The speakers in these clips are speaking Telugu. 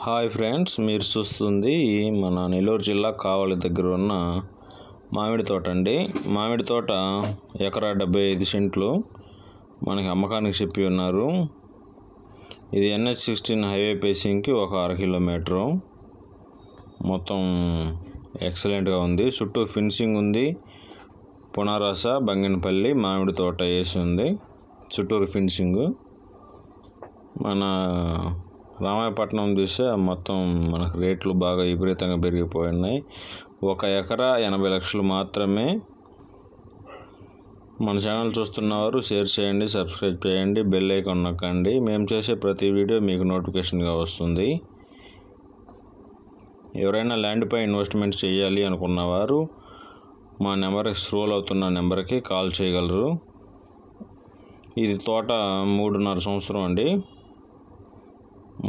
హాయ్ ఫ్రెండ్స్, మీరు చూస్తుంది మన నెల్లూరు జిల్లా కావలి దగ్గర ఉన్న మామిడి తోట అండి. మామిడి తోట ఎకరా 75 సెంట్లు మనకి అమ్మకానికి చెప్పి ఉన్నారు. ఇది NH16 హైవే పేసింగ్కి ఒక 1/2 కిలోమీటరు. మొత్తం ఎక్సలెంట్గా ఉంది. చుట్టూ ఫినిషింగ్ ఉంది. పునారాస బంగినపల్లి మామిడి తోట వేసి ఉంది. చుట్టూరు ఫినిషింగ్. మన రామాయపట్నం చూస్తే మొత్తం మనకు రేట్లు బాగా విపరీతంగా పెరిగిపోయినాయి. 1 ఎకరా 80 లక్షలు మాత్రమే. మన ఛానల్ చూస్తున్నవారు షేర్ చేయండి, సబ్స్క్రైబ్ చేయండి, బెల్ ఐకాన్ నొక్కండి. మేము చేసే ప్రతి వీడియో మీకు నోటిఫికేషన్గా వస్తుంది. ఎవరైనా ల్యాండ్పై ఇన్వెస్ట్మెంట్ చేయాలి అనుకున్నవారు మా నెంబర్కి స్క్రోల్ అవుతున్న నెంబర్కి కాల్ చేయగలరు. ఇది తోట 3.5 సంవత్సరం అండి.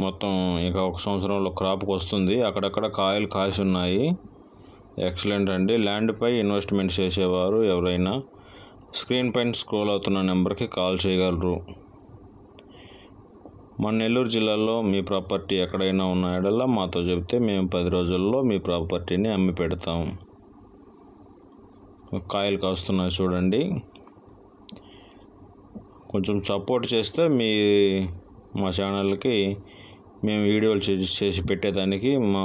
మొత్తం ఇక 1 సంవత్సరంలో క్రాప్కి వస్తుంది. అక్కడక్కడ కాయలు కాసి ఉన్నాయి. ఎక్సలెంట్ అండి. ల్యాండ్పై ఇన్వెస్ట్మెంట్ చేసేవారు ఎవరైనా స్క్రీన్ పైన స్క్రోల్ అవుతున్న నెంబర్కి కాల్ చేయగలరు. మన నెల్లూరు జిల్లాలో మీ ప్రాపర్టీ ఎక్కడైనా ఉన్న ఎడల మాతో చెబితే మేము 10 రోజుల్లో మీ ప్రాపర్టీని అమ్మి పెడతాం. కాయలు కాస్తున్నాయి చూడండి. కొంచెం సపోర్ట్ చేస్తే మా ఛానల్కి మేము వీడియోలు చేసి పెట్టేదానికి మా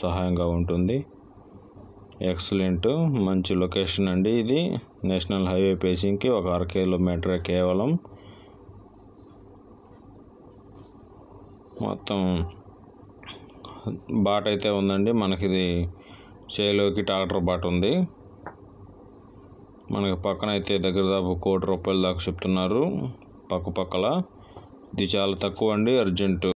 సహాయంగా ఉంటుంది. ఎక్సలెంట్, మంచి లొకేషన్ అండి. ఇది నేషనల్ హైవే పేసింగ్కి ఒక 1/2 కిలోమీటర్ కేవలం. మొత్తం బాట అయితే ఉందండి. మనకిది చేలోకి ట్రాక్టర్ బాట ఉంది. మనకి పక్కన అయితే దగ్గర దాపు 1 కోటి రూపాయల దాకా చెప్తున్నారు. పక్కల ఇది చాలా తక్కువ అండి. అర్జెంటు